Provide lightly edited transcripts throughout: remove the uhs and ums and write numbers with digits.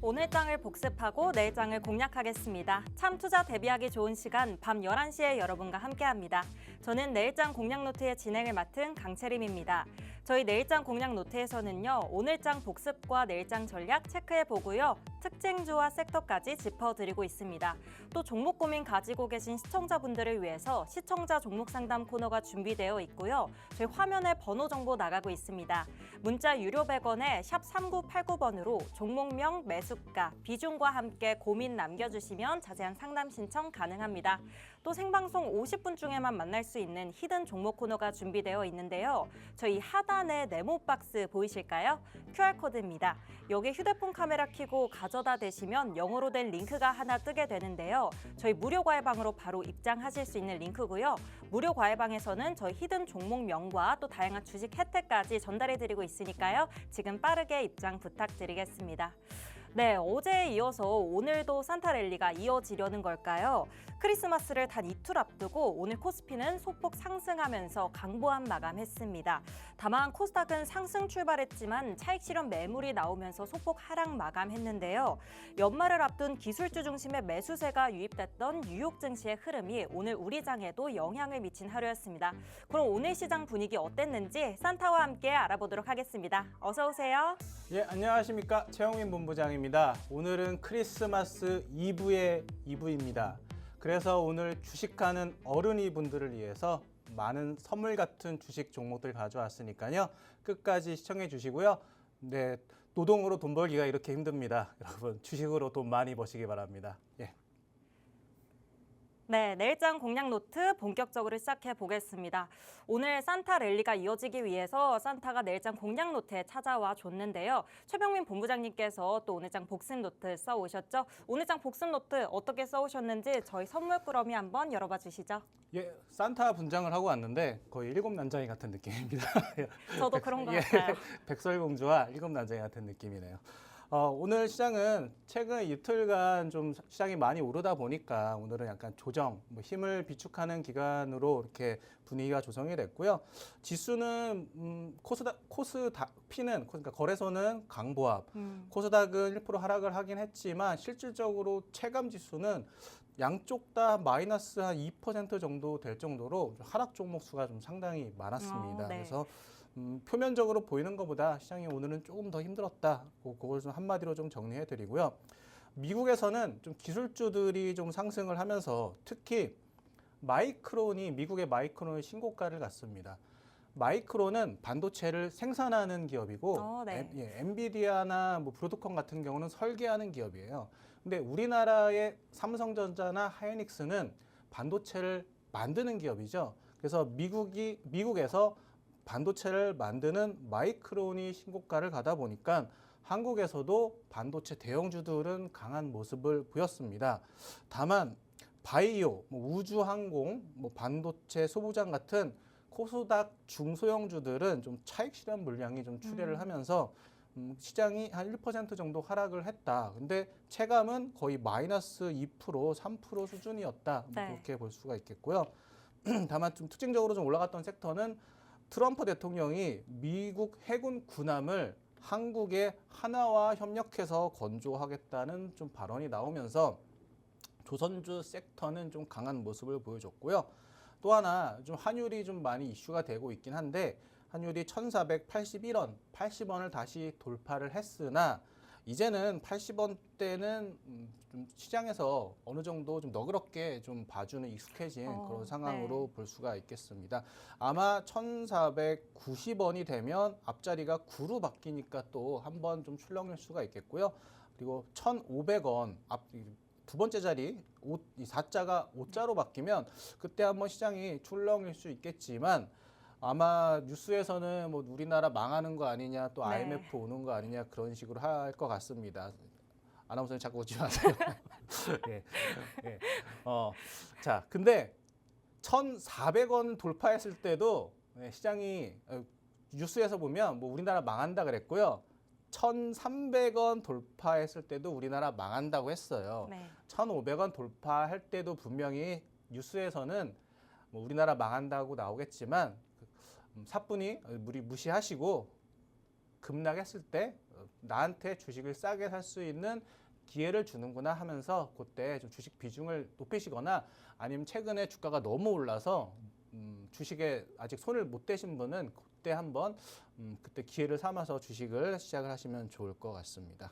오늘 장을 복습하고 내일 장을 공략하겠습니다. 참 투자 대비하기 좋은 시간 밤 11시에 여러분과 함께합니다. 저는 내일장 공략 노트의 진행을 맡은 강채림입니다. 저희 내일장 공략 노트에서는요, 오늘장 복습과 내일장 전략 체크해보고요, 특징주와 섹터까지 짚어드리고 있습니다. 또 종목 고민 가지고 계신 시청자분들을 위해서 시청자 종목 상담 코너가 준비되어 있고요. 저희 화면에 번호 정보 나가고 있습니다. 문자 유료 100원에 샵 3989번으로 종목명, 매수가, 비중과 함께 고민 남겨주시면 자세한 상담 신청 가능합니다. 또 생방송 50분 중에만 만날 수 있는 히든 종목 코너가 준비되어 있는데요. 저희 하단에 네모 박스 보이실까요? QR코드입니다. 여기 휴대폰 카메라 켜고 가져다 대시면 영어로 된 링크가 하나 뜨게 되는데요. 저희 무료 과외방으로 바로 입장하실 수 있는 링크고요. 무료 과외방에서는 저희 히든 종목명과 또 다양한 주식 혜택까지 전달해드리고 있으니까요. 지금 빠르게 입장 부탁드리겠습니다. 네, 어제에 이어서 오늘도 산타랠리가 이어지려는 걸까요? 크리스마스를 단 이틀 앞두고 오늘 코스피는 소폭 상승하면서 강보합 마감했습니다. 다만 코스닥은 상승 출발했지만 차익 실현 매물이 나오면서 소폭 하락 마감했는데요. 연말을 앞둔 기술주 중심의 매수세가 유입됐던 뉴욕 증시의 흐름이 오늘 우리 장에도 영향을 미친 하루였습니다. 그럼 오늘 시장 분위기 어땠는지 산타와 함께 알아보도록 하겠습니다. 어서 오세요. 예, 안녕하십니까. 최영민 본부장입니다. 오늘은 크리스마스 이브의 이브입니다. 그래서 오늘 주식하는 어른이 분들을 위해서 많은 선물 같은 주식 종목들 가져왔으니까요. 끝까지 시청해 주시고요. 네, 노동으로 돈 벌기가 이렇게 힘듭니다. 여러분, 주식으로 돈 많이 버시기 바랍니다. 예. 네, 내일장 공략 노트 본격적으로 시작해 보겠습니다. 오늘 산타 랠리가 이어지기 위해서 산타가 내일장 공략 노트에 찾아와 줬는데요. 최병민 본부장님께서 또 오늘장 복습 노트 써오셨죠? 오늘장 복습 노트 어떻게 써오셨는지 저희 선물 꾸러미 한번 열어봐 주시죠. 예, 산타 분장을 하고 왔는데 거의 일곱 난장이 같은 느낌입니다. 저도 그런 것 같아요. 백설공주와 일곱 난장이 같은 느낌이네요. 오늘 시장은 최근 이틀간 좀 시장이 많이 오르다 보니까 오늘은 약간 조정, 힘을 비축하는 기간으로 이렇게 분위기가 조성이 됐고요. 지수는 코스닥피는 그러니까 거래소는 강보합, 코스닥은 1% 하락을 하긴 했지만 실질적으로 체감 지수는 양쪽 다 마이너스 한 2% 정도 될 정도로 하락 종목 수가 좀 상당히 많았습니다. 네. 그래서 표면적으로 보이는 것보다 시장이 오늘은 조금 더 힘들었다. 그걸 좀 한마디로 좀 정리해 드리고요. 미국에서는 좀 기술주들이 좀 상승을 하면서 특히 미국의 마이크론이 신고가를 갔습니다. 마이크론은 반도체를 생산하는 기업이고 네. 엔비디아나 브로드컴 같은 경우는 설계하는 기업이에요. 근데 우리나라의 삼성전자나 하이닉스는 반도체를 만드는 기업이죠. 그래서 미국에서 반도체를 만드는 마이크론이 신고가를 가다 보니까 한국에서도 반도체 대형주들은 강한 모습을 보였습니다. 다만 바이오, 우주항공, 반도체 소부장 같은 코스닥 중소형주들은 좀 차익 실현 물량이 좀 출회를 하면서 시장이 한 1% 정도 하락을 했다. 근데 체감은 거의 마이너스 2%, 3% 수준이었다. 네. 그렇게 볼 수가 있겠고요. 다만 좀 특징적으로 좀 올라갔던 섹터는 트럼프 대통령이 미국 해군 군함을 한국의 하나와 협력해서 건조하겠다는 좀 발언이 나오면서 조선주 섹터는 좀 강한 모습을 보여줬고요. 또 하나 좀 환율이 좀 많이 이슈가 되고 있긴 한데 환율이 1,481원, 80원을 다시 돌파를 했으나 이제는 80원대는 좀 시장에서 어느 정도 좀 너그럽게 좀 봐주는 익숙해진 그런 상황으로 볼 수가 있겠습니다. 아마 1,490원이 되면 앞자리가 9로 바뀌니까 또 한번 좀 출렁일 수가 있겠고요. 그리고 1,500원 두 번째 자리 4자가 5자로 바뀌면 그때 한번 시장이 출렁일 수 있겠지만 아마 뉴스에서는 우리나라 망하는 거 아니냐, 또 IMF 오는 거 아니냐 그런 식으로 할 것 같습니다. 아나운서님 자꾸 웃지 마세요. 예, 예. 자, 근데 1,400원 돌파했을 때도 시장이 뉴스에서 보면 우리나라 망한다 그랬고요. 1,300원 돌파했을 때도 우리나라 망한다고 했어요. 1,500원 돌파할 때도 분명히 뉴스에서는 뭐 우리나라 망한다고 나오겠지만 사뿐히 무시하시고 급락했을 때 나한테 주식을 싸게 살 수 있는 기회를 주는구나 하면서 그때 좀 주식 비중을 높이시거나 아니면 최근에 주가가 너무 올라서 주식에 아직 손을 못 대신 분은 그때 한번 그때 기회를 삼아서 주식을 시작을 하시면 좋을 것 같습니다.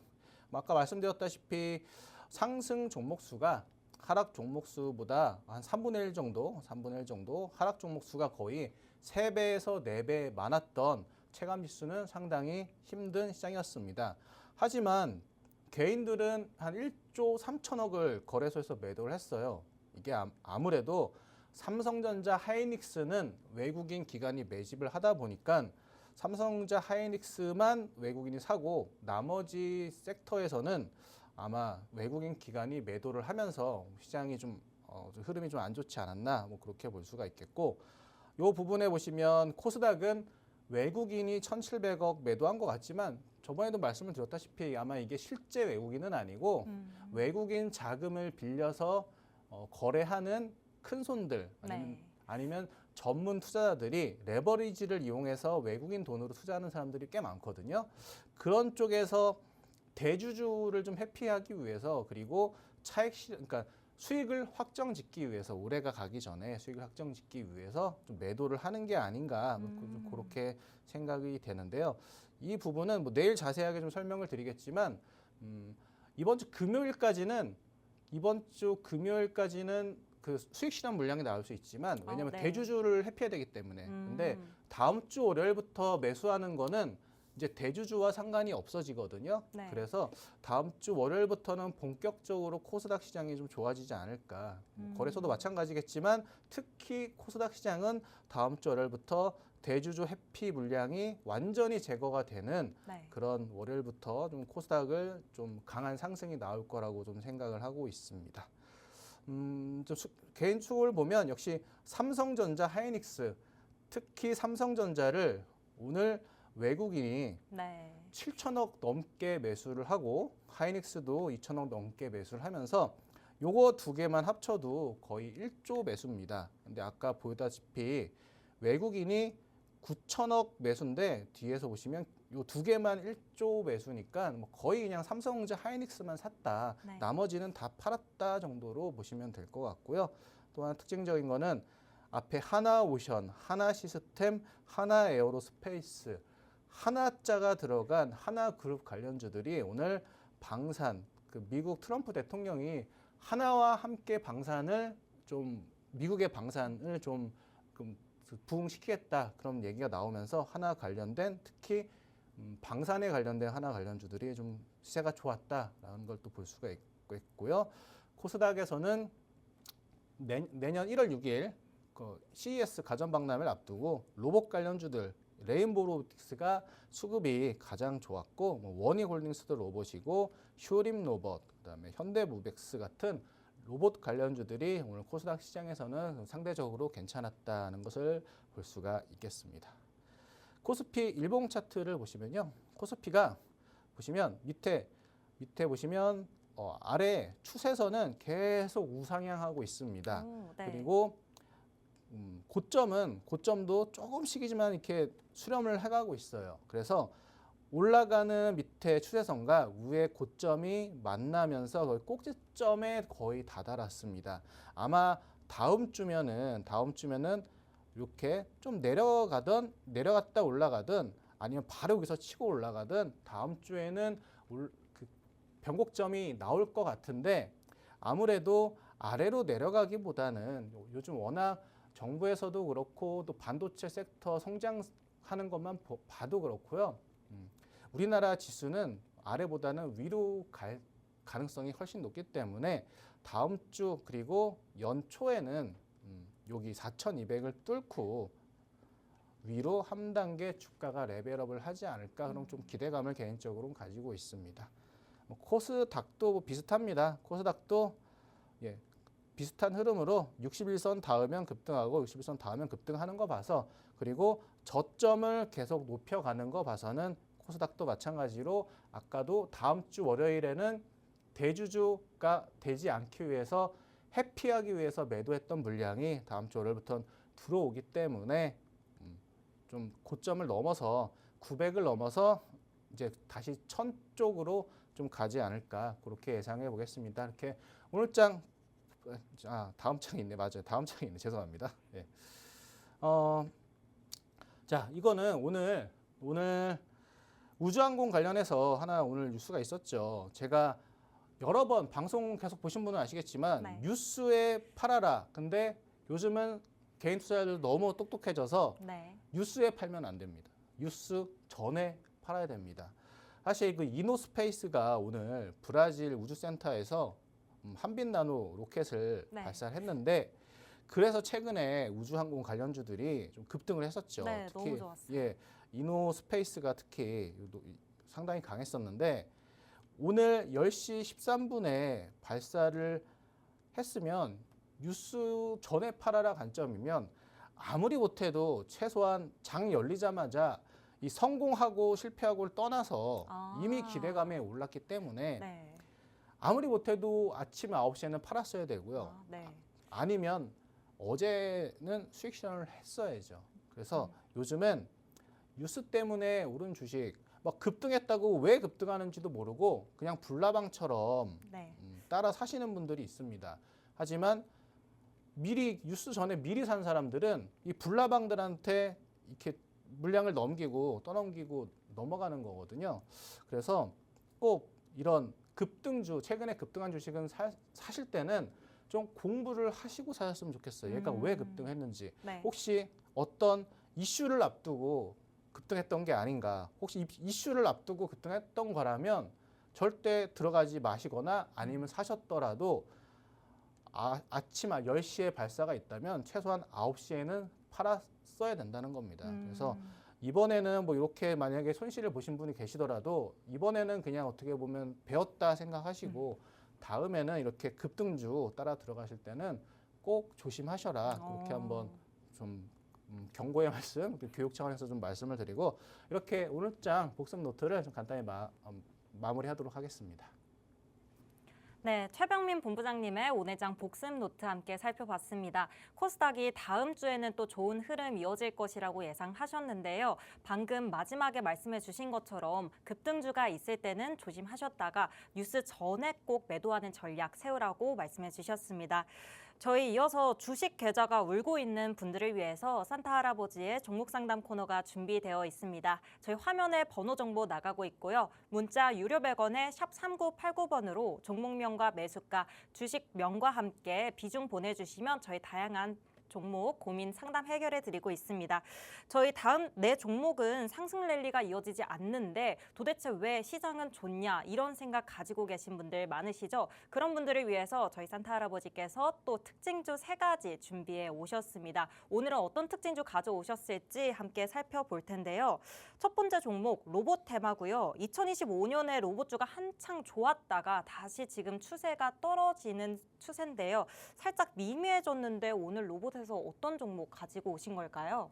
아까 말씀드렸다시피 상승 종목 수가 하락 종목 수보다 한 3분의 1 정도 하락 종목 수가 거의 3배에서 4배 많았던 체감 지수는 상당히 힘든 시장이었습니다. 하지만 개인들은 한 1조 3천억을 거래소에서 매도를 했어요. 이게 아무래도 삼성전자 하이닉스는 외국인 기관이 매집을 하다 보니까 삼성전자 하이닉스만 외국인이 사고 나머지 섹터에서는 아마 외국인 기관이 매도를 하면서 시장이 좀 흐름이 좀 안 좋지 않았나 뭐 그렇게 볼 수가 있겠고, 이 부분에 보시면 코스닥은 외국인이 1,700억 매도한 것 같지만 저번에도 말씀을 드렸다시피 아마 이게 실제 외국인은 아니고 외국인 자금을 빌려서 거래하는 큰 손들 아니면 전문 투자자들이 레버리지를 이용해서 외국인 돈으로 투자하는 사람들이 꽤 많거든요. 그런 쪽에서 대주주를 좀 회피하기 위해서 그리고 그러니까 수익을 확정짓기 위해서 올해가 가기 전에 수익을 확정짓기 위해서 좀 매도를 하는 게 아닌가 좀 그렇게 생각이 되는데요. 이 부분은 뭐 내일 자세하게 좀 설명을 드리겠지만 이번 주 금요일까지는 그 수익 실현 물량이 나올 수 있지만 왜냐하면 대주주를 회피해야 되기 때문에 근데 다음 주 월요일부터 매수하는 거는 이제 대주주와 상관이 없어지거든요. 그래서 다음 주 월요일부터는 본격적으로 코스닥 시장이 좀 좋아지지 않을까. 거래소도 마찬가지겠지만 특히 코스닥 시장은 다음 주 월요일부터 대주주 회피 물량이 완전히 제거가 되는 그런 월요일부터 좀 코스닥을 좀 강한 상승이 나올 거라고 좀 생각을 하고 있습니다. 좀 개인 추호를 보면 역시 삼성전자 하이닉스, 특히 삼성전자를 오늘 외국인이 7천억 넘게 매수를 하고 하이닉스도 2천억 넘게 매수를 하면서 요거 두 개만 합쳐도 거의 1조 매수입니다. 근데 아까 보다시피 외국인이 9천억 매수인데 뒤에서 보시면 요 두 개만 1조 매수니까 뭐 거의 그냥 삼성전자 하이닉스만 샀다. 나머지는 다 팔았다 정도로 보시면 될 것 같고요. 또한 특징적인 거는 앞에 하나오션, 하나시스템, 하나에어로스페이스, 하나자가 들어간 하나그룹 관련주들이 오늘 방산, 그 미국 트럼프 대통령이 하나와 함께 미국의 방산을 좀 부흥시키겠다 그런 얘기가 나오면서 하나 관련된 특히 방산에 관련된 하나 관련주들이 좀 시세가 좋았다라는 걸 또 볼 수가 있고요. 코스닥에서는 내년 1월 6일 그 CES 가전박람회를 앞두고 로봇 관련주들 레인보우 로보틱스가 수급이 가장 좋았고 원익홀딩스도 로봇이고 휴림 로봇, 그다음에 현대무벡스 같은 로봇 관련주들이 오늘 코스닥 시장에서는 상대적으로 괜찮았다는 것을 볼 수가 있겠습니다. 코스피 일봉 차트를 보시면요, 코스피가 보시면 밑에 보시면 아래 추세선은 계속 우상향하고 있습니다. 그리고 고점도 조금씩이지만 이렇게 수렴을 해가고 있어요. 그래서 올라가는 밑에 추세선과 위에 고점이 만나면서 거의 꼭지점에 거의 다다랐습니다. 아마 다음 주면은 이렇게 좀 내려갔다 올라가든 아니면 바로 여기서 치고 올라가든 다음 주에는 그 변곡점이 나올 것 같은데 아무래도 아래로 내려가기보다는 요즘 워낙 정부에서도 그렇고 또 반도체 섹터 성장하는 것만 봐도 그렇고요. 우리나라 지수는 아래보다는 위로 갈 가능성이 훨씬 높기 때문에 다음 주 그리고 연초에는 여기 4,200을 뚫고 위로 한 단계 주가가 레벨업을 하지 않을까 그런 좀 기대감을 개인적으로 가지고 있습니다. 코스닥도 비슷합니다. 코스닥도 비슷한 흐름으로 61선 닿으면 급등하고 61선 닿으면 급등하는 거 봐서 그리고 저점을 계속 높여가는 거 봐서는 코스닥도 마찬가지로 아까도 다음 주 월요일에는 대주주가 되지 않기 위해서 회피하기 위해서 매도했던 물량이 다음 주 월요일부터 들어오기 때문에 좀 고점을 넘어서 900을 넘어서 이제 다시 1000 쪽으로 좀 가지 않을까 그렇게 예상해 보겠습니다. 이렇게 오늘 장 다음 장이 있네. 맞아요. 다음 장이 있네. 죄송합니다. 예. 자, 이거는 오늘 우주항공 관련해서 하나 오늘 뉴스가 있었죠. 제가 여러 번 방송 계속 보신 분은 아시겠지만 네. 뉴스에 팔아라. 근데 요즘은 개인 투자자들 너무 똑똑해져서 네. 뉴스에 팔면 안 됩니다. 뉴스 전에 팔아야 됩니다. 사실 그 이노스페이스가 오늘 브라질 우주센터에서 한빛 나노 로켓을 네. 발사를 했는데 그래서 최근에 우주항공 관련주들이 좀 급등을 했었죠. 네, 특히 너무 좋았어요. 예, 이노스페이스가 특히 상당히 강했었는데 오늘 10시 13분에 발사를 했으면 뉴스 전에 팔아라 관점이면 아무리 못해도 최소한 장 열리자마자 이 성공하고 실패하고를 떠나서 이미 기대감에 올랐기 때문에 네. 아무리 못해도 아침 9시에는 팔았어야 되고요. 네. 아니면 어제는 수익 실현을 했어야죠. 그래서 요즘은 뉴스 때문에 오른 주식 막 급등했다고 왜 급등하는지도 모르고 그냥 불나방처럼 네. 따라 사시는 분들이 있습니다. 하지만 미리 뉴스 전에 미리 산 사람들은 이 불나방들한테 이렇게 물량을 떠넘기고 넘어가는 거거든요. 그래서 꼭 이런 급등주, 최근에 급등한 주식은 사실 때는 좀 공부를 하시고 사셨으면 좋겠어요. 얘가 왜 급등했는지. 네. 혹시 어떤 이슈를 앞두고 급등했던 게 아닌가. 혹시 이슈를 앞두고 급등했던 거라면 절대 들어가지 마시거나 아니면 사셨더라도 아침 10시에 발사가 있다면 최소한 9시에는 팔았어야 된다는 겁니다. 그래서 이번에는 뭐 이렇게 만약에 손실을 보신 분이 계시더라도 이번에는 그냥 어떻게 보면 배웠다 생각하시고 다음에는 이렇게 급등주 따라 들어가실 때는 꼭 조심하셔라. 그렇게 한번 좀 경고의 말씀, 교육 차원에서 좀 말씀을 드리고 이렇게 오늘 장 복습 노트를 좀 간단히 마무리하도록 하겠습니다. 네, 최병민 본부장님의 오늘장 복습 노트 함께 살펴봤습니다. 코스닥이 다음 주에는 또 좋은 흐름 이어질 것이라고 예상하셨는데요. 방금 마지막에 말씀해 주신 것처럼 급등주가 있을 때는 조심하셨다가 뉴스 전에 꼭 매도하는 전략 세우라고 말씀해 주셨습니다. 저희 이어서 주식 계좌가 울고 있는 분들을 위해서 산타 할아버지의 종목 상담 코너가 준비되어 있습니다. 저희 화면에 번호 정보 나가고 있고요. 문자 유료 100원에 샵 3989번으로 종목명과 매수가, 주식명과 함께 비중 보내주시면 저희 다양한 종목 고민 상담 해결해 드리고 있습니다. 저희 다음 네 종목은 상승 랠리가 이어지지 않는데 도대체 왜 시장은 좋냐 이런 생각 가지고 계신 분들 많으시죠? 그런 분들을 위해서 저희 산타 할아버지께서 또 특징주 3가지 준비해 오셨습니다. 오늘은 어떤 특징주 가져오셨을지 함께 살펴볼 텐데요. 첫 번째 종목 로봇 테마고요. 2025년에 로봇주가 한창 좋았다가 다시 지금 추세가 떨어지는 추세인데요. 살짝 미미해졌는데 오늘 로봇에서 어떤 종목 가지고 오신 걸까요?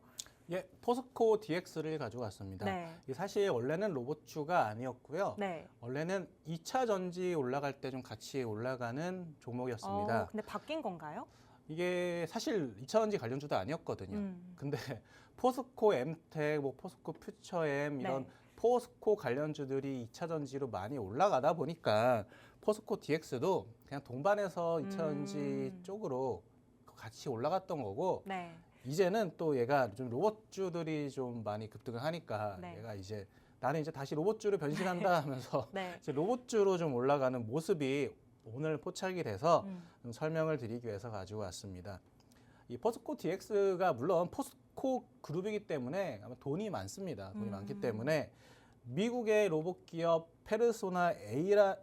예, 포스코 DX를 가지고 왔습니다. 네. 사실 원래는 로봇주가 아니었고요. 네. 원래는 2차 전지 올라갈 때 좀 같이 올라가는 종목이었습니다. 근데 바뀐 건가요? 이게 사실 2차 전지 관련주도 아니었거든요. 근데 포스코 엠텍, 뭐 포스코 퓨처엠 이런 네. 포스코 관련주들이 2차 전지로 많이 올라가다 보니까 포스코 DX도 그냥 동반해서 2차 전지 쪽으로 같이 올라갔던 거고 네. 이제는 또 얘가 좀 로봇주들이 좀 많이 급등을 하니까 네. 얘가 이제 나는 이제 다시 로봇주로 변신한다 하면서 네. 이제 로봇주로 좀 올라가는 모습이 오늘 포착이 돼서 좀 설명을 드리기 위해서 가지고 왔습니다. 이 포스코 DX가 물론 포스코 그룹이기 때문에 아마 돈이 많습니다. 돈이 많기 때문에 미국의 로봇 기업 페르소나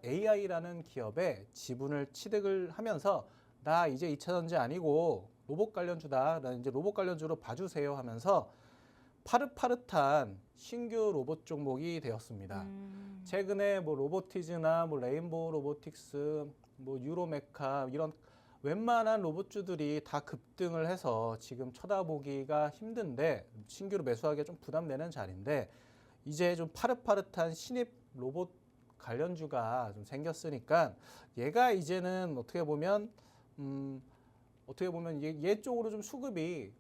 AI라는 기업의 지분을 취득을 하면서 나 이제 2차 전지 아니고 로봇 관련주다. 나 이제 로봇 관련주로 봐주세요 하면서 파릇파릇한 신규 로봇 종목이 되었습니다. 최근에 뭐 로보티즈나 뭐 레인보우 로보틱스, 뭐 유로메카 이런 웬만한 로봇주들이 다 급등을 해서 지금 쳐다보기가 힘든데 신규로 매수하기가 좀 부담되는 자리인데 이제 좀 파릇파릇한 신입 로봇 관련주가 좀 생겼으니까 얘가 이제는 어떻게 보면 어떻게 보면 얘 쪽으로 좀 수급이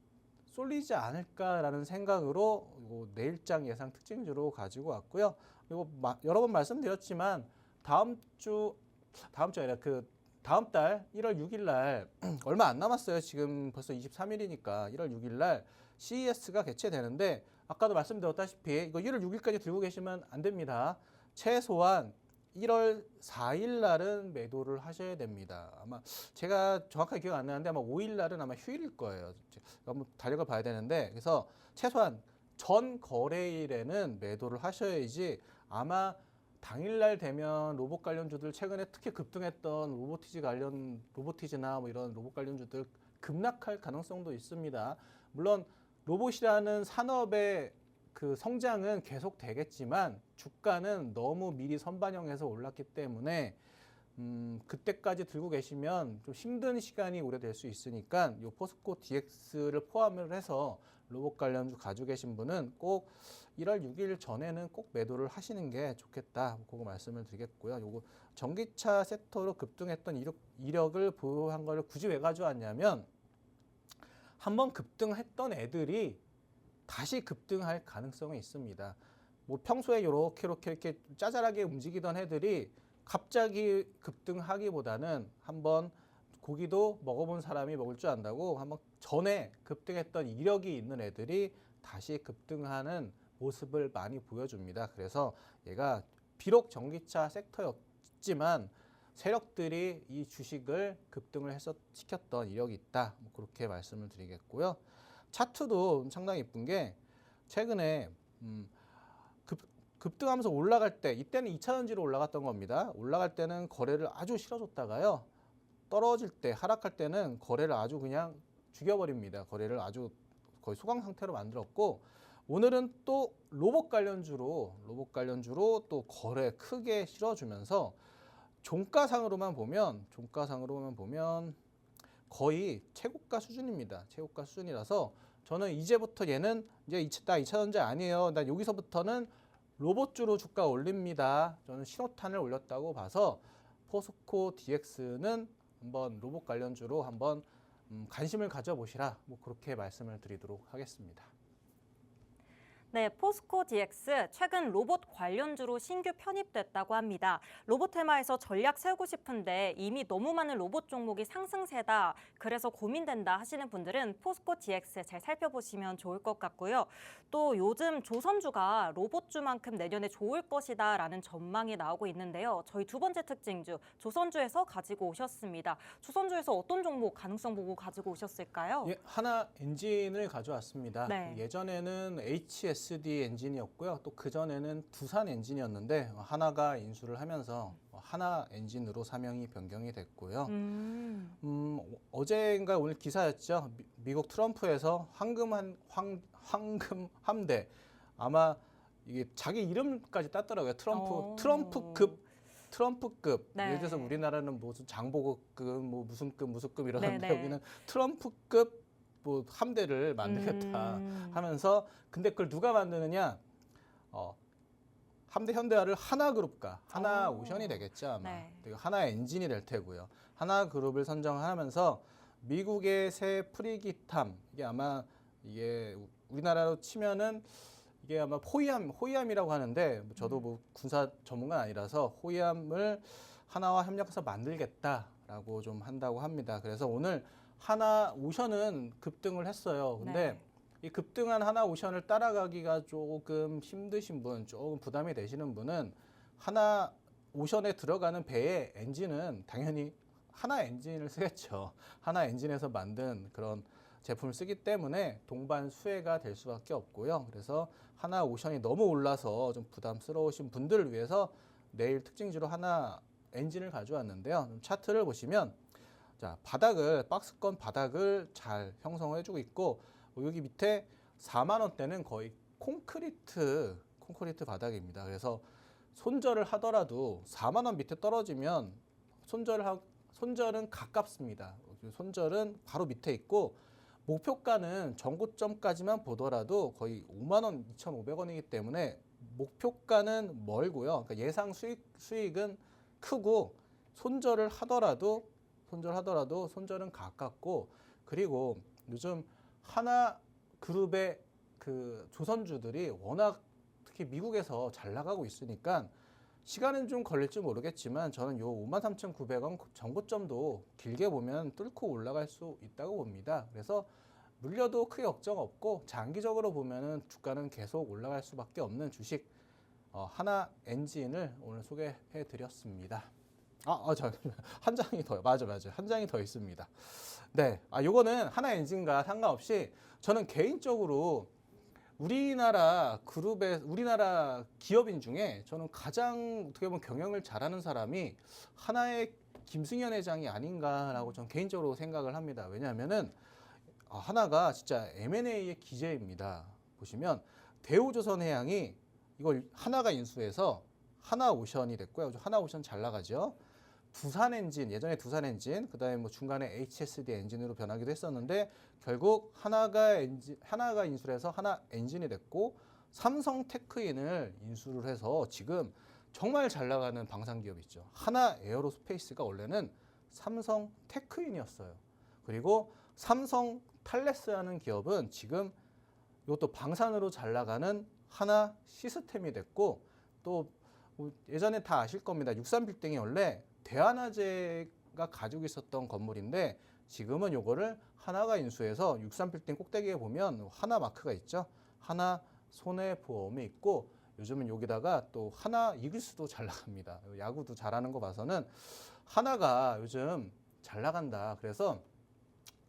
쏠리지 않을까라는 생각으로 요 내일장 예상 특징주로 가지고 왔고요. 그리고 여러 번 말씀드렸지만 다음 주 아니라 다음 달 1월 6일 날 얼마 안 남았어요. 지금 벌써 23일이니까 1월 6일 날 CES가 개최되는데 아까도 말씀드렸다시피 이거 1월 6일까지 들고 계시면 안 됩니다. 최소한 1월 4일 날은 매도를 하셔야 됩니다. 아마 제가 정확하게 기억 안 나는데 아마 5일 날은 아마 휴일일 거예요. 한번 달력을 봐야 되는데 그래서 최소한 전 거래일에는 매도를 하셔야지 아마 당일날 되면 로봇 관련주들 최근에 특히 급등했던 로보티즈나 뭐 이런 로봇 관련주들 급락할 가능성도 있습니다. 물론 로봇이라는 산업의 그 성장은 계속 되겠지만 주가는 너무 미리 선반영해서 올랐기 때문에 그때까지 들고 계시면 좀 힘든 시간이 오래될 수 있으니까 요 포스코 DX를 포함을 해서 로봇 관련주 가지고 계신 분은 꼭 1월 6일 전에는 꼭 매도를 하시는 게 좋겠다. 그거 말씀을 드리겠고요. 요거 전기차 섹터로 급등했던 이력을 보유한 걸 굳이 왜 가져왔냐면 한번 급등했던 애들이 다시 급등할 가능성이 있습니다. 뭐 평소에 이렇게 짜잘하게 움직이던 애들이 갑자기 급등하기보다는 한번 고기도 먹어본 사람이 먹을 줄 안다고 한번 전에 급등했던 이력이 있는 애들이 다시 급등하는 모습을 많이 보여줍니다. 그래서 얘가 비록 전기차 섹터였지만 세력들이 이 주식을 급등을 시켰던 이력이 있다. 뭐 그렇게 말씀을 드리겠고요. 차트도 상당히 이쁜 게 최근에 급등하면서 올라갈 때 이때는 2차전지로 올라갔던 겁니다. 올라갈 때는 거래를 아주 실어줬다가요. 떨어질 때 하락할 때는 거래를 아주 그냥 죽여버립니다. 거래를 아주 거의 소강 상태로 만들었고 오늘은 또 로봇 관련주로 또 거래 크게 실어주면서 종가상으로만 보면 거의 최고가 수준입니다. 최고가 수준이라서 저는 이제부터 얘는 이제 나 2차전지 아니에요. 나 여기서부터는 로봇주로 주가 올립니다. 저는 신호탄을 올렸다고 봐서 포스코 DX는 한번 로봇 관련주로 한번 관심을 가져보시라. 뭐 그렇게 말씀을 드리도록 하겠습니다. 네, 포스코 DX 최근 로봇 관련주로 신규 편입됐다고 합니다. 로봇 테마에서 전략 세우고 싶은데 이미 너무 많은 로봇 종목이 상승세다. 그래서 고민된다 하시는 분들은 포스코 DX 잘 살펴보시면 좋을 것 같고요. 또 요즘 조선주가 로봇주만큼 내년에 좋을 것이다라는 전망이 나오고 있는데요. 저희 두 번째 특징주 조선주에서 가지고 오셨습니다. 조선주에서 어떤 종목 가능성 보고 가지고 오셨을까요? 예, 하나 엔진을 가져왔습니다. 네. 예전에는 HSD 엔진이었고요. 또 그전에는 두산 엔진이었는데 하나가 인수를 하면서 하나 엔진으로 사명이 변경이 됐고요. 어제인가 오늘 기사였죠. 미국 트럼프에서 황금 함대 아마 이게 자기 이름까지 땄더라고요. 트럼프급. 네. 예를 들어서 우리나라는 무슨 장보고급, 뭐 무슨 급 이러는데 네네. 여기는 트럼프급 뭐 함대를 만들겠다 하면서 근데 그걸 누가 만드느냐? 함대 현대화를 하나그룹과 하나오션이 되겠죠 아마. 네. 하나 엔진이 될 테고요. 하나그룹을 선정하면서 미국의 새 프리기탐 이게 우리나라로 치면은 이게 아마 호위함이라고 하는데 저도 뭐 군사 전문가 아니라서 호위함을 하나와 협력해서 만들겠다라고 좀 한다고 합니다. 그래서 오늘 하나오션은 급등을 했어요. 근데 네. 이 급등한 하나오션을 따라가기가 조금 힘드신 분, 조금 부담이 되시는 분은 하나오션에 들어가는 배의 엔진은 당연히 하나 엔진을 쓰겠죠. 하나 엔진에서 만든 그런 제품을 쓰기 때문에 동반 수혜가 될 수밖에 없고요. 그래서 하나오션이 너무 올라서 좀 부담스러우신 분들을 위해서 내일 특징주로 하나 엔진을 가져왔는데요. 차트를 보시면 자, 박스권 바닥을 잘 형성해주고 있고 여기 밑에 4만 원대는 거의 콘크리트 바닥입니다. 그래서 손절을 하더라도 4만 원 밑에 떨어지면 손절은 가깝습니다. 손절은 바로 밑에 있고 목표가는 전고점까지만 보더라도 거의 5만 원, 2,500원이기 때문에 목표가는 멀고요. 그러니까 예상 수익은 크고 손절을 하더라도 손절하더라도 손절은 가깝고 그리고 요즘 하나 그룹의 그 조선주들이 워낙 특히 미국에서 잘 나가고 있으니까 시간은 좀 걸릴지 모르겠지만 저는 요 53,900원 전고점도 길게 보면 뚫고 올라갈 수 있다고 봅니다. 그래서 물려도 크게 걱정 없고 장기적으로 보면은 주가는 계속 올라갈 수밖에 없는 주식 하나 엔진을 오늘 소개해 드렸습니다. 한 장이 더 맞아 한 장이 더 있습니다. 네, 요거는 하나 엔진과 상관없이 저는 개인적으로 우리나라 기업인 중에 저는 가장 어떻게 보면 경영을 잘하는 사람이 하나의 김승현 회장이 아닌가라고 저는 개인적으로 생각을 합니다. 왜냐하면은 하나가 진짜 M&A의 기재입니다. 보시면 대우조선해양이 이걸 하나가 인수해서 하나오션이 됐고요. 하나오션 잘 나가죠. 두산엔진, 예전에 두산엔진, 그다음에 뭐 중간에 HSD 엔진으로 변하기도 했었는데 결국 하나가 인수를 해서 하나 엔진이 됐고 삼성테크인을 인수를 해서 지금 정말 잘 나가는 방산 기업이 있죠. 하나 에어로스페이스가 원래는 삼성테크인이었어요. 그리고 삼성 탈레스라는 기업은 지금 이것도 방산으로 잘 나가는 하나 시스템이 됐고 또 예전에 다 아실 겁니다. 63빌딩이 원래 대한화재가 가지고 있었던 건물인데 지금은 요거를 하나가 인수해서 63빌딩 꼭대기에 보면 하나 마크가 있죠. 하나 손해보험이 있고 요즘은 여기다가 또 하나 이글스도 잘 나갑니다. 야구도 잘하는 거 봐서는 하나가 요즘 잘 나간다. 그래서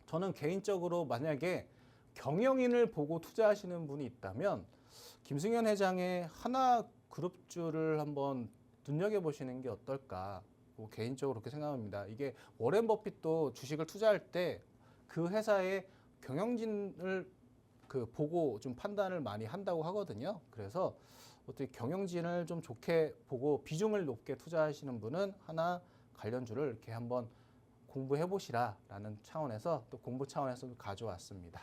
저는 개인적으로 만약에 경영인을 보고 투자하시는 분이 있다면 김승현 회장의 하나 그룹주를 한번 눈여겨보시는 게 어떨까 개인적으로 그렇게 생각합니다. 이게 워렌 버핏도 주식을 투자할 때 그 회사의 경영진을 보고 좀 판단을 많이 한다고 하거든요. 그래서 어떻게 경영진을 좀 좋게 보고 비중을 높게 투자하시는 분은 하나 관련주를 이렇게 한번 공부해 보시라라는 차원에서 또 공부 차원에서 가져왔습니다.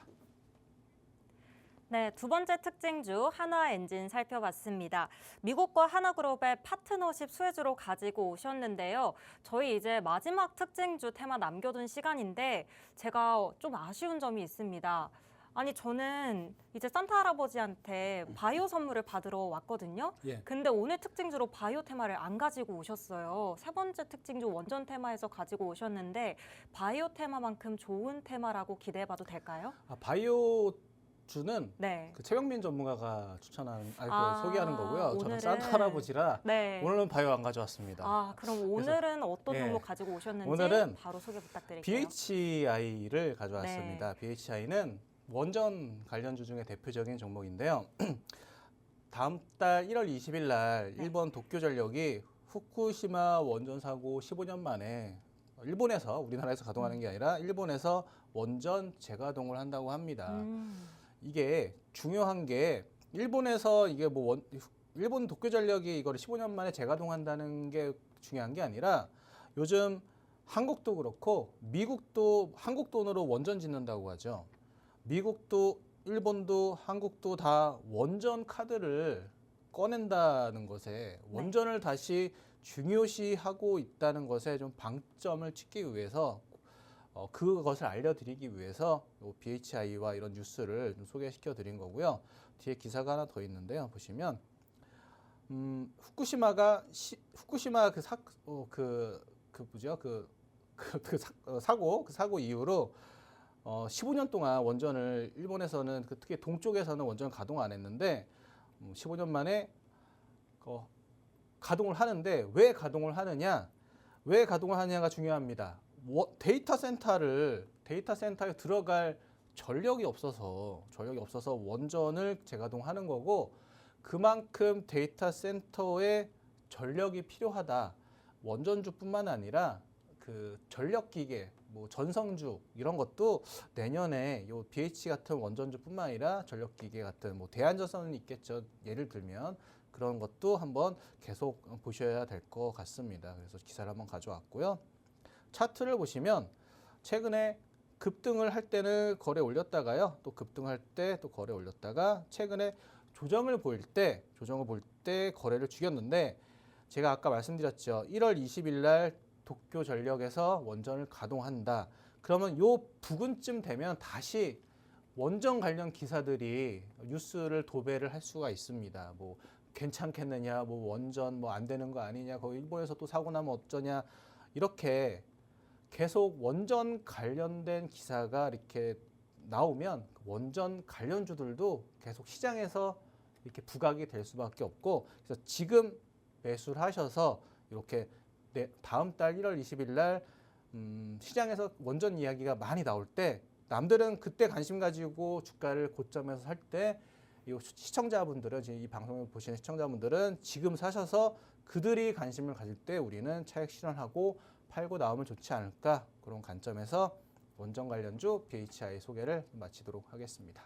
네, 두 번째 특징주 하나 엔진 살펴봤습니다. 미국과 하나그룹의 파트너십 수혜주로 가지고 오셨는데요. 저희 이제 마지막 특징주 테마 남겨둔 시간인데 제가 좀 아쉬운 점이 있습니다. 아니 저는 이제 산타 할아버지한테 바이오 선물을 받으러 왔거든요. 예. 근데 오늘 특징주로 바이오 테마를 안 가지고 오셨어요. 세 번째 특징주 원전 테마에서 가지고 오셨는데 바이오 테마만큼 좋은 테마라고 기대해봐도 될까요? 바이오 주는 네. 그 최병민 전문가가 추천하는 소개하는 거고요. 저는 오늘은- 산타 할아버지라 네. 오늘은 바이오 안 가져왔습니다. 그럼 오늘은 어떤 예. 종목 가지고 오셨는지 오늘은 바로 소개 부탁드릴게요. BHI를 가져왔습니다. BHI는 원전 관련주 중에 대표적인 종목인데요. 다음 달 1월 20일 날 네. 일본 도쿄전력이 후쿠시마 원전 사고 15년 만에 일본에서 우리나라에서 가동하는 게 아니라 일본에서 원전 재가동을 한다고 합니다. 이게 중요한 게 일본에서 이게 일본 도쿄전력이 이거를 15년 만에 재가동한다는 게 중요한 게 아니라 요즘 한국도 그렇고 미국도 한국 돈으로 원전 짓는다고 하죠. 미국도 일본도 한국도 다 원전 카드를 꺼낸다는 것에 원전을 다시 중요시하고 있다는 것에 좀 방점을 찍기 위해서 그것을 알려드리기 위해서 BHI와 이런 뉴스를 좀 소개시켜 드린 거고요. 뒤에 기사가 하나 더 있는데요. 보시면 후쿠시마 사고 이후로 15년 동안 원전을 일본에서는 특히 동쪽에서는 원전 가동 안 했는데 15년 만에 가동을 하는데 왜 가동을 하느냐가 중요합니다. 데이터 센터에 들어갈 전력이 없어서 원전을 재가동하는 거고 그만큼 데이터 센터에 전력이 필요하다. 원전주뿐만 아니라 그 전력 기계, 전성주 이런 것도 내년에 요 BH 같은 원전주뿐만 아니라 전력 기계 같은 대한전선은 있겠죠. 예를 들면 그런 것도 한번 계속 보셔야 될 것 같습니다. 그래서 기사를 한번 가져왔고요. 차트를 보시면 최근에 급등을 할 때는 거래 올렸다가요. 또 급등할 때 또 거래 올렸다가 최근에 조정을 볼 때 거래를 죽였는데 제가 아까 말씀드렸죠. 1월 20일 날 도쿄전력에서 원전을 가동한다. 그러면 요 부근쯤 되면 다시 원전 관련 기사들이 뉴스를 도배를 할 수가 있습니다. 뭐 괜찮겠느냐, 뭐 원전 뭐 안 되는 거 아니냐, 거기 일본에서 또 사고 나면 어쩌냐, 이렇게 계속 원전 관련된 기사가 이렇게 나오면 원전 관련주들도 계속 시장에서 이렇게 부각이 될 수밖에 없고, 그래서 지금 매수를 하셔서 이렇게 다음 달 1월 20일 날 시장에서 원전 이야기가 많이 나올 때 남들은 그때 관심 가지고 주가를 고점에서 살 때 시청자분들은, 지금 이 방송을 보시는 시청자분들은 지금 사셔서 그들이 관심을 가질 때 우리는 차익 실현하고 팔고 나오면 좋지 않을까, 그런 관점에서 원전 관련주 BHI 소개를 마치도록 하겠습니다.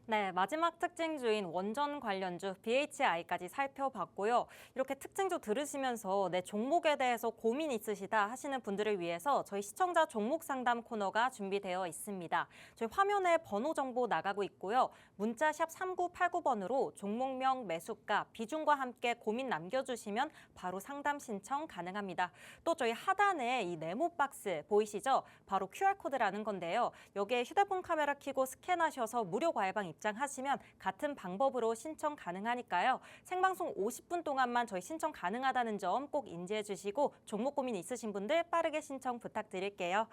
네, 마지막 특징주인 원전 관련주 BHI까지 살펴봤고요. 이렇게 특징주 들으시면서 내 종목에 대해서 고민 있으시다 하시는 분들을 위해서 저희 시청자 종목 상담 코너가 준비되어 있습니다. 저희 화면에 번호 정보 나가고 있고요. 문자 샵 3989번으로 종목명, 매수가, 비중과 함께 고민 남겨주시면 바로 상담 신청 가능합니다. 또 저희 하단에 이 네모 박스 보이시죠? 바로 QR코드라는 건데요. 여기에 휴대폰 카메라 켜고 스캔하셔서 무료 과외방 입장하시면 같은 방법으로 신청 가능하니까요. 생방송 50분 동안만 저희 신청 가능하다는 점 꼭 인지해 주시고 종목 고민 있으신 분들 빠르게 신청 부탁드릴게요.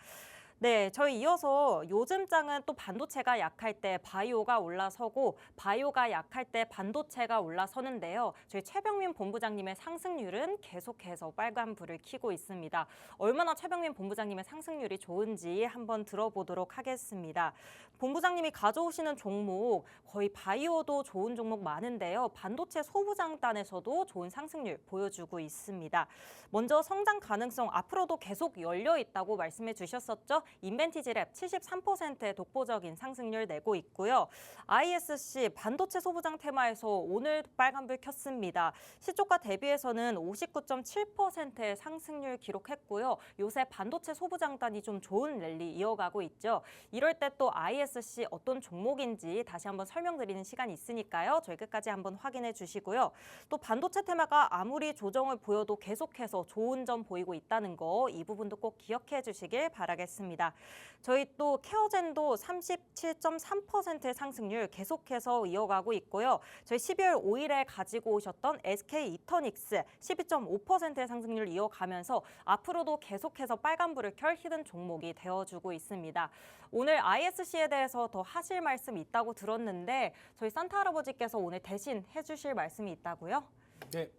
네, 저희 이어서 요즘 장은 또 반도체가 약할 때 바이오가 올라서고 바이오가 약할 때 반도체가 올라서는데요. 저희 최병민 본부장님의 상승률은 계속해서 빨간불을 켜고 있습니다. 얼마나 최병민 본부장님의 상승률이 좋은지 한번 들어보도록 하겠습니다. 본부장님이 가져오시는 종목 거의 바이오도 좋은 종목 많은데요. 반도체 소부장단에서도 좋은 상승률 보여주고 있습니다. 먼저 성장 가능성 앞으로도 계속 열려 있다고 말씀해 주셨었죠. 인벤티지랩 73%의 독보적인 상승률 내고 있고요. ISC 반도체 소부장 테마에서 오늘 빨간불 켰습니다. 시초가 대비해서는 59.7%의 상승률 기록했고요. 요새 반도체 소부장단이 좀 좋은 랠리 이어가고 있죠. 이럴 때 또 ISC 어떤 종목인지 다시 한번 설명드리는 시간이 있으니까요. 저희 끝까지 한번 확인해 주시고요. 또 반도체 테마가 아무리 조정을 보여도 계속해서 좋은 점 보이고 있다는 거, 이 부분도 꼭 기억해 주시길 바라겠습니다. 저희 또 케어젠도 37.3%의 상승률 계속해서 이어가고 있고요. 저희 12월 5일에 가지고 오셨던 SK 이터닉스 12.5%의 상승률 이어가면서 앞으로도 계속해서 빨간불을 켤 히든 종목이 되어주고 있습니다. 오늘 ISC에 대해서 더 하실 말씀이 있다고 들었는데 저희 산타 할아버지께서 오늘 대신 해주실 말씀이 있다고요? 네,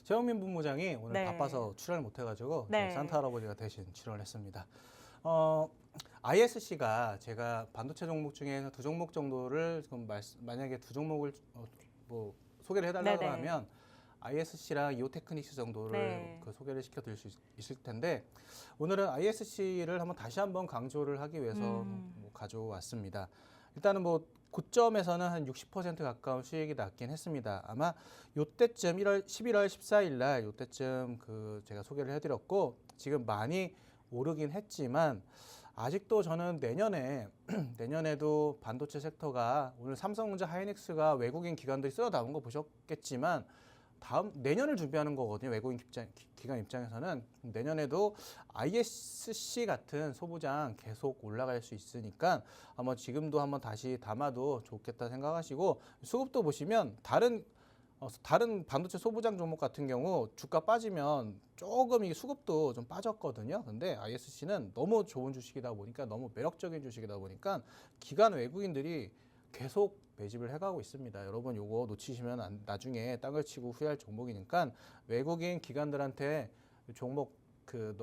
최영민 본부장이 오늘 네. 바빠서 출연을 못해가지고 네. 산타 할아버지가 대신 출연을 했습니다. ISC가 제가 반도체 종목 중에서 두 종목 정도를 지금 만약에 두 종목을 뭐 소개를 해달라고 네네. 하면 ISC랑 이오테크닉스 정도를 네. 그 소개를 시켜드릴 수 있을 텐데, 오늘은 ISC를 다시 한번 강조를 하기 위해서 뭐 가져왔습니다. 일단은 뭐 고점에서는 한 60% 가까운 수익이 났긴 했습니다. 아마 요때쯤 11월 14일 날 요때쯤 그 제가 소개를 해드렸고, 지금 많이 오르긴 했지만 아직도 저는 내년에도 반도체 섹터가, 오늘 삼성전자 하이닉스가 외국인 기관들이 쓸어 담은 거 보셨겠지만 내년을 준비하는 거거든요. 외국인 기관 입장에서는 내년에도 ISC 같은 소부장 계속 올라갈 수 있으니까 한번 지금도 한번 다시 담아도 좋겠다 생각하시고, 수급도 보시면 다른 반도체 소부장 종목 같은 경우 주가 빠지면 조금 이 수급도 좀 빠졌거든요. 근데 ISC는 너무 좋은 주식이다 보니까, 너무 매력적인 주식이다 보니까 기관 외국인들이 계속 매집을 해가고 있습니다. 여러분 요거 놓치시면 나중에 땅을 치고 후회할 종목이니까 외국인 기관들한테 종목 그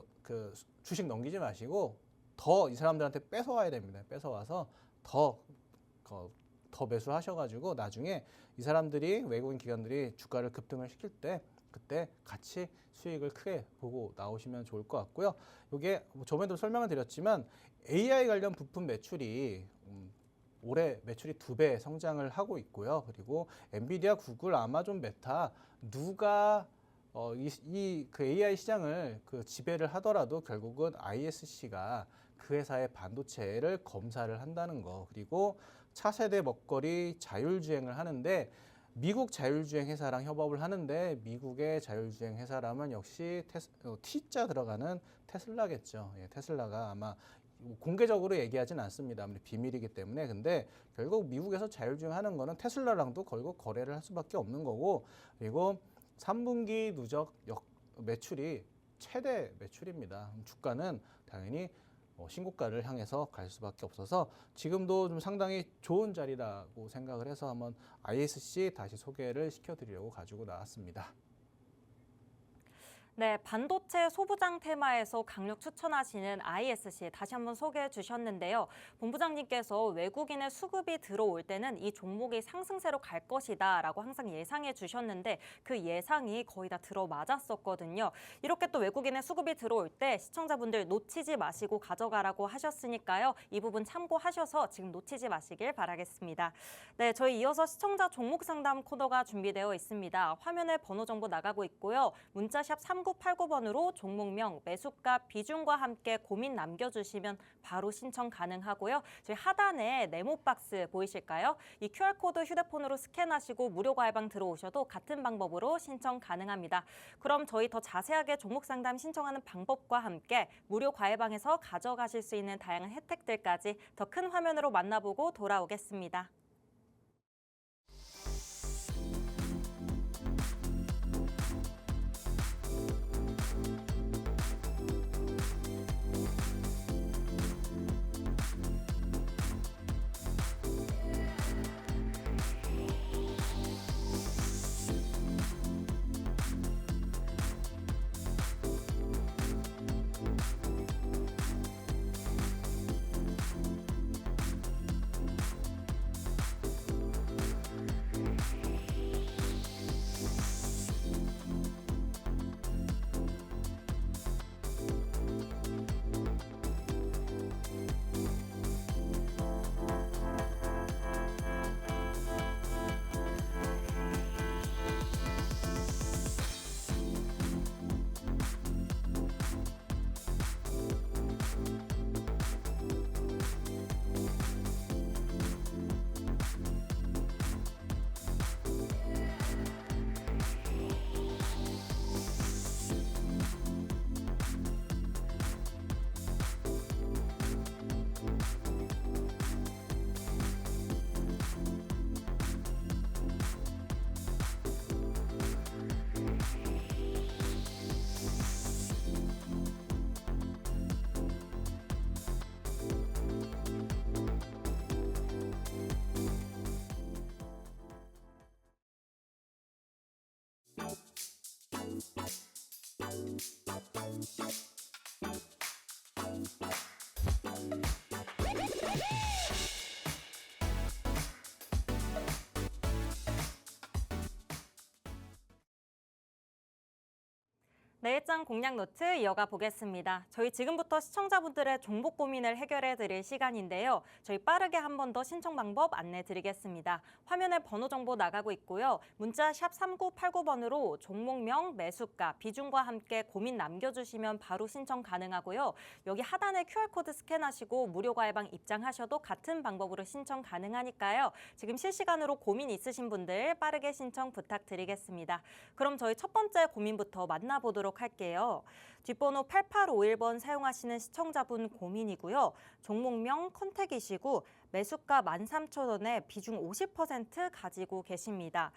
주식 넘기지 마시고 더 이 사람들한테 뺏어와야 됩니다. 뺏어와서 더 매수하셔가지고 나중에 이 사람들이, 외국인 기관들이 주가를 급등을 시킬 때 그때 같이 수익을 크게 보고 나오시면 좋을 것 같고요. 이게 저번에도 설명을 드렸지만 AI 관련 부품 매출이 올해 매출이 2배 성장을 하고 있고요. 그리고 엔비디아, 구글, 아마존, 메타 누가 그 AI 시장을 그 지배를 하더라도 결국은 ISC가 그 회사의 반도체를 검사를 한다는 거, 그리고 차세대 먹거리 자율주행을 하는데 미국 자율주행 회사랑 협업을 하는데 미국의 자율주행 회사라면 역시 T자 들어가는 테슬라겠죠. 예, 테슬라가 아마 공개적으로 얘기하진 않습니다. 아무래도 비밀이기 때문에. 근데 결국 미국에서 자율주행하는 거는 테슬라랑도 결국 거래를 할 수밖에 없는 거고, 그리고 3분기 누적 매출이 최대 매출입니다. 주가는 당연히 신고가를 향해서 갈 수밖에 없어서 지금도 좀 상당히 좋은 자리라고 생각을 해서 한번 ISC 다시 소개를 시켜드리려고 가지고 나왔습니다. 네, 반도체 소부장 테마에서 강력 추천하시는 ISC 다시 한번 소개해 주셨는데요. 본부장님께서 외국인의 수급이 들어올 때는 이 종목이 상승세로 갈 것이다 라고 항상 예상해 주셨는데 그 예상이 거의 다 들어맞았었거든요. 이렇게 또 외국인의 수급이 들어올 때 시청자분들 놓치지 마시고 가져가라고 하셨으니까요. 이 부분 참고하셔서 지금 놓치지 마시길 바라겠습니다. 네, 저희 이어서 시청자 종목 상담 코너가 준비되어 있습니다. 화면에 번호 정보 나가고 있고요. 문자샵 3989번으로 종목명, 매수가, 비중과 함께 고민 남겨주시면 바로 신청 가능하고요. 저희 하단에 네모박스 보이실까요? 이 QR코드 휴대폰으로 스캔하시고 무료 가해방 들어오셔도 같은 방법으로 신청 가능합니다. 그럼 저희 더 자세하게 종목 상담 신청하는 방법과 함께 무료 가해방에서 가져가실 수 있는 다양한 혜택들까지 더 큰 화면으로 만나보고 돌아오겠습니다. 내일장 공략 노트 이어가 보겠습니다. 저희 지금부터 시청자분들의 종목 고민을 해결해 드릴 시간인데요. 저희 빠르게 한 번 더 신청 방법 안내 드리겠습니다. 화면에 번호 정보 나가고 있고요. 문자 샵 3989번으로 종목명, 매수가, 비중과 함께 고민 남겨주시면 바로 신청 가능하고요. 여기 하단에 QR코드 스캔하시고 무료 가해방 입장하셔도 같은 방법으로 신청 가능하니까요. 지금 실시간으로 고민 있으신 분들 빠르게 신청 부탁드리겠습니다. 그럼 저희 첫 번째 고민부터 만나보도록 할게요. 뒷번호 8851번 사용하시는 시청자분 고민이고요. 종목명 컨택이시고 매수가 13,000원에 비중 50% 가지고 계십니다.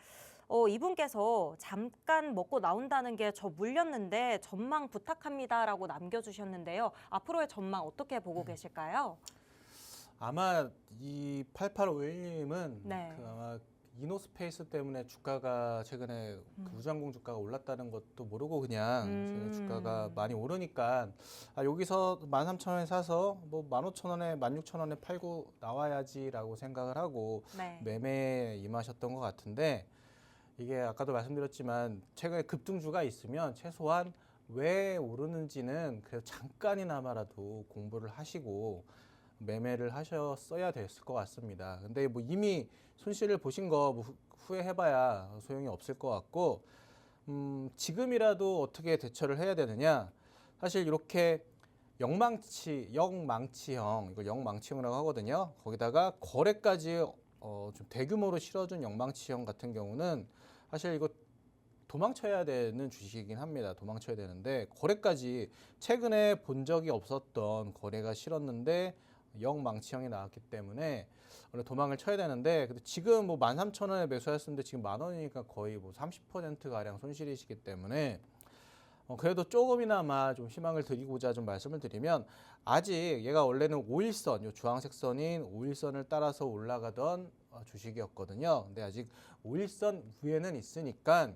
이분께서 잠깐 먹고 나온다는 게 저 물렸는데 전망 부탁합니다라고 남겨주셨는데요. 앞으로의 전망 어떻게 보고 계실까요? 아마 이 8851님은 네. 아마 이노스페이스 때문에 주가가 최근에 그 우주항공 주가가 올랐다는 것도 모르고 그냥 최근에 주가가 많이 오르니까 여기서 13,000원에 사서 뭐 15,000원에 16,000원에 팔고 나와야지라고 생각을 하고 네. 매매에 임하셨던 것 같은데 이게 아까도 말씀드렸지만 최근에 급등주가 있으면 최소한 왜 오르는지는 그래도 잠깐이나마라도 공부를 하시고 매매를 하셨어야 됐을 것 같습니다. 근데 뭐 이미 손실을 보신 거뭐 후회해봐야 소용이 없을 것 같고 지금이라도 어떻게 대처를 해야 되느냐? 사실 이렇게 역망치형 이걸 역망치형이라고 하거든요. 거기다가 거래까지 좀 대규모로 실어준 영망치형 같은 경우는 사실 이거 도망쳐야 되는 주식이긴 합니다. 도망쳐야 되는데 거래까지 최근에 본 적이 없었던 거래가 실었는데 영망치형이 나왔기 때문에 원래 도망을 쳐야 되는데 근데 지금 뭐 13,000원에 매수했었는데 지금 10,000원이니까 거의 뭐 30% 가량 손실이시기 때문에 그래도 조금이나마 좀 희망을 드리고자 좀 말씀을 드리면 아직 얘가 원래는 5일선, 요 주황색 선인 5일선을 따라서 올라가던 주식이었거든요. 근데 아직 5일선 위에는 있으니까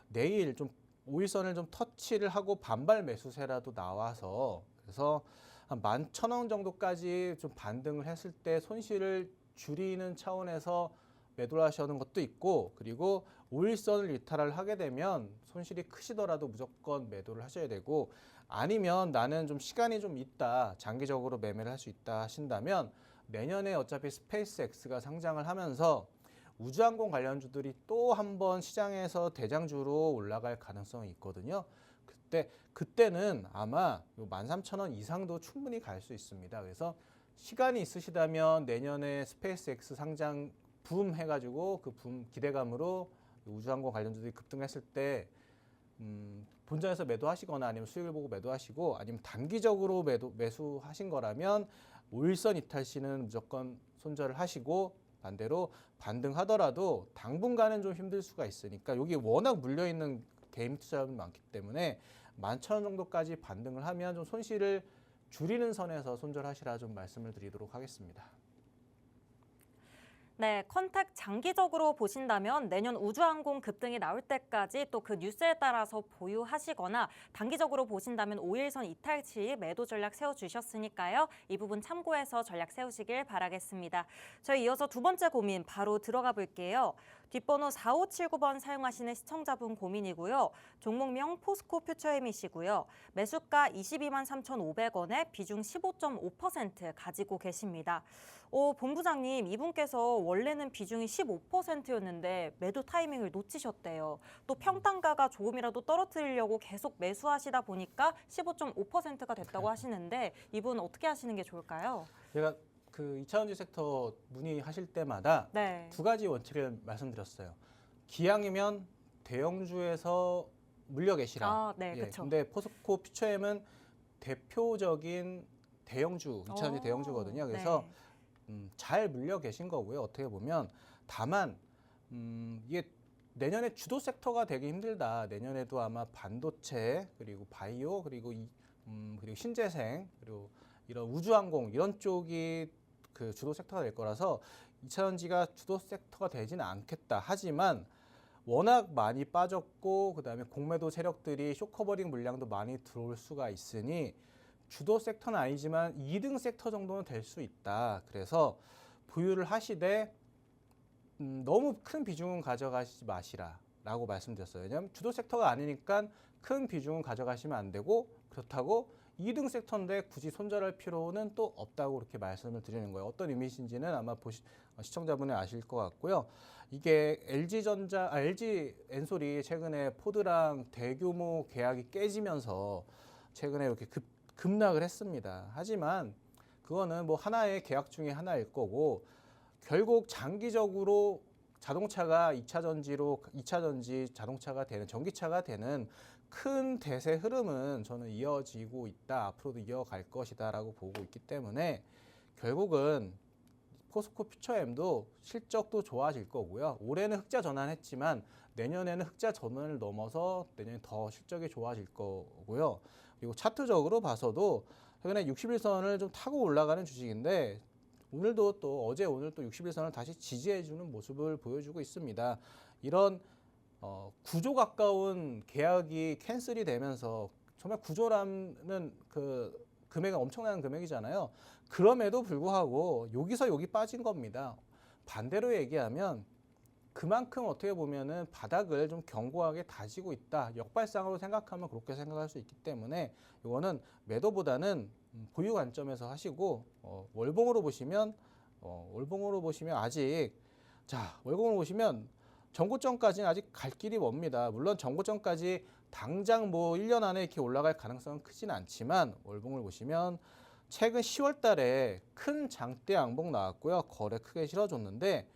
내일 좀 5일선을 좀 터치를 하고 반발 매수세라도 나와서 그래서 한 11,000원 정도까지 좀 반등을 했을 때 손실을 줄이는 차원에서 매도를 하시는 것도 있고 그리고 5일선을 이탈을 하게 되면 손실이 크시더라도 무조건 매도를 하셔야 되고 아니면 나는 좀 시간이 좀 있다 장기적으로 매매를 할 수 있다 하신다면 내년에 어차피 스페이스X가 상장을 하면서 우주항공 관련주들이 또 한 번 시장에서 대장주로 올라갈 가능성이 있거든요. 그때는 아마 13,000원 이상도 충분히 갈 수 있습니다. 그래서 시간이 있으시다면 내년에 스페이스X 상장 붐 해가지고 그 붐 기대감으로 우주항공 관련주들이 급등했을 때 본전에서 매도하시거나 아니면 수익을 보고 매도하시고 아니면 단기적으로 매수하신 거라면 5일선 이탈 시는 무조건 손절을 하시고 반대로 반등하더라도 당분간은 좀 힘들 수가 있으니까 여기 워낙 물려있는 개인 투자자분이 많기 때문에 11,000원 정도까지 반등을 하면 좀 손실을 줄이는 선에서 손절하시라 좀 말씀을 드리도록 하겠습니다. 네, 컨택 장기적으로 보신다면 내년 우주항공 급등이 나올 때까지 또 그 뉴스에 따라서 보유하시거나 단기적으로 보신다면 5일선 이탈 시 매도 전략 세워주셨으니까요. 이 부분 참고해서 전략 세우시길 바라겠습니다. 저희 이어서 두 번째 고민 바로 들어가 볼게요. 뒷번호 4579번 사용하시는 시청자분 고민이고요. 종목명 포스코 퓨처엠이시고요. 매수가 22만 3,500원에 비중 15.5% 가지고 계십니다. 본부장님, 이분께서 원래는 비중이 15%였는데 매도 타이밍을 놓치셨대요. 또 평단가가 조금이라도 떨어뜨리려고 계속 매수하시다 보니까 15.5%가 됐다고 하시는데 이분 어떻게 하시는 게 좋을까요? 제가 그 2차전지 섹터 문의하실 때마다 네. 두 가지 원칙을 말씀드렸어요. 기왕이면 대형주에서 물려 계시라. 네, 그렇죠. 근데 포스코 퓨처엠은 대표적인 대형주, 2차전지 대형주거든요. 그래서 잘 물려 계신 거고요. 어떻게 보면 다만 이게 내년에 주도 섹터가 되기 힘들다. 내년에도 아마 반도체 그리고 바이오 그리고 그리고 신재생 그리고 이런 우주항공 이런 쪽이 그 주도 섹터가 될 거라서 2차전지가 주도 섹터가 되지는 않겠다. 하지만 워낙 많이 빠졌고 그다음에 공매도 세력들이 쇼커버링 물량도 많이 들어올 수가 있으니 주도 섹터는 아니지만 2등 섹터 정도는 될 수 있다. 그래서 보유를 하시되 너무 큰 비중은 가져가시지 마시라라고 말씀드렸어요. 왜냐하면 주도 섹터가 아니니까 큰 비중은 가져가시면 안 되고 그렇다고 2등 섹터인데 굳이 손절할 필요는 또 없다고 그렇게 말씀을 드리는 거예요. 어떤 의미신지는 아마 시청자분이 아실 것 같고요. 이게 LG 엔솔이 최근에 포드랑 대규모 계약이 깨지면서 최근에 이렇게 급락을 했습니다. 하지만 그거는 뭐 하나의 계약 중에 하나일 거고 결국 장기적으로 자동차가 2차전지 자동차가 되는 전기차가 되는 큰 대세 흐름은 저는 이어지고 있다. 앞으로도 이어갈 것이다라고 보고 있기 때문에 결국은 포스코 퓨처엠도 실적도 좋아질 거고요. 올해는 흑자 전환했지만 내년에는 흑자 전환을 넘어서 내년에 더 실적이 좋아질 거고요. 그리고 차트적으로 봐서도 최근에 61선을 좀 타고 올라가는 주식인데 오늘도 또 어제 오늘 또 61선을 다시 지지해주는 모습을 보여주고 있습니다. 이런 구조 가까운 계약이 캔슬이 되면서 정말 구조라는 그 금액은 엄청난 금액이잖아요. 그럼에도 불구하고 여기서 여기 빠진 겁니다. 반대로 얘기하면 그만큼 어떻게 보면은 바닥을 좀 견고하게 다지고 있다. 역발상으로 생각하면 그렇게 생각할 수 있기 때문에 이거는 매도보다는 보유 관점에서 하시고 월봉으로 보시면 아직 월봉으로 보시면 전고점까지는 아직 갈 길이 멉니다. 물론 전고점까지 당장 뭐 1년 안에 이렇게 올라갈 가능성은 크진 않지만 월봉을 보시면 최근 10월 달에 큰 장대 양봉 나왔고요. 거래 크게 실어줬는데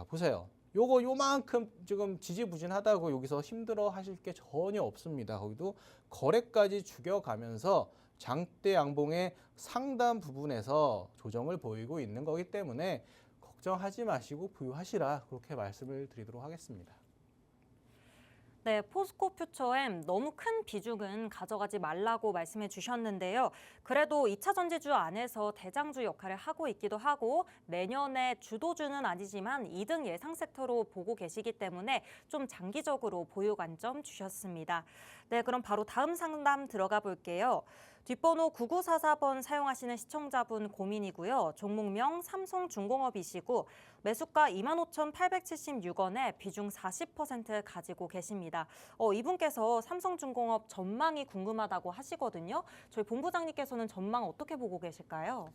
보세요. 요거 요만큼 지금 지지부진하다고 여기서 힘들어 하실 게 전혀 없습니다. 거기도 거래까지 죽여가면서 장대 양봉의 상단 부분에서 조정을 보이고 있는 거기 때문에 걱정하지 마시고 보유하시라 그렇게 말씀을 드리도록 하겠습니다. 네, 포스코 퓨처엠 너무 큰 비중은 가져가지 말라고 말씀해 주셨는데요. 그래도 2차 전지주 안에서 대장주 역할을 하고 있기도 하고 내년에 주도주는 아니지만 2등 예상 섹터로 보고 계시기 때문에 좀 장기적으로 보유 관점 주셨습니다. 네, 그럼 바로 다음 상담 들어가 볼게요. 뒷번호 9944번 사용하시는 시청자분 고민이고요. 종목명 삼성중공업이시고 매수가 25,876원에 비중 40% 가지고 계십니다. 이분께서 삼성중공업 전망이 궁금하다고 하시거든요. 저희 본부장님께서는 전망 어떻게 보고 계실까요?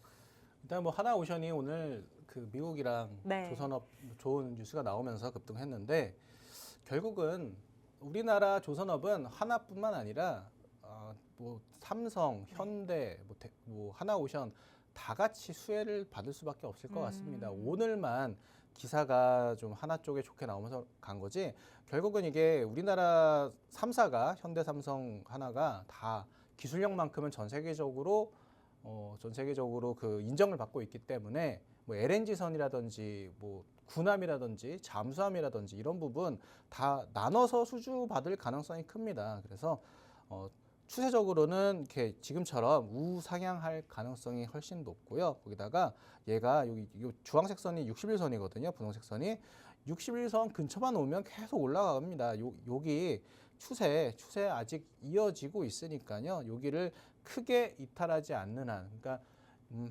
일단 뭐 하나오션이 오늘 그 미국이랑 네. 조선업 좋은 뉴스가 나오면서 급등했는데 결국은 우리나라 조선업은 하나뿐만 아니라 뭐 삼성, 현대, 뭐 하나오션 다 같이 수혜를 받을 수밖에 없을 것 같습니다. 오늘만 기사가 좀 하나 쪽에 좋게 나오면서 간 거지 결국은 이게 우리나라 3사가 현대, 삼성, 하나가 다 기술력만큼은 전 세계적으로 그 인정을 받고 있기 때문에 뭐 LNG선이라든지 뭐 군함이라든지 잠수함이라든지 이런 부분 다 나눠서 수주받을 가능성이 큽니다. 그래서 추세적으로는 이렇게 지금처럼 우상향할 가능성이 훨씬 높고요. 거기다가 얘가 여기 주황색 선이 61선이거든요. 분홍색 선이 61선 근처만 오면 계속 올라갑니다. 여기 추세 아직 이어지고 있으니까요. 여기를 크게 이탈하지 않는 한, 그러니까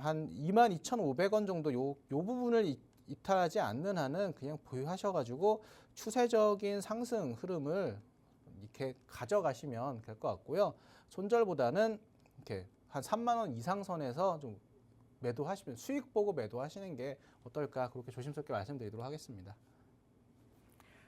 한 22,500원 정도 요 부분을 이탈하지 않는 한은 그냥 보유하셔가지고 추세적인 상승 흐름을 이렇게 가져가시면 될 것 같고요. 손절보다는 이렇게 한 3만 원 이상 선에서 좀 매도하시면 수익 보고 매도하시는 게 어떨까 그렇게 조심스럽게 말씀드리도록 하겠습니다.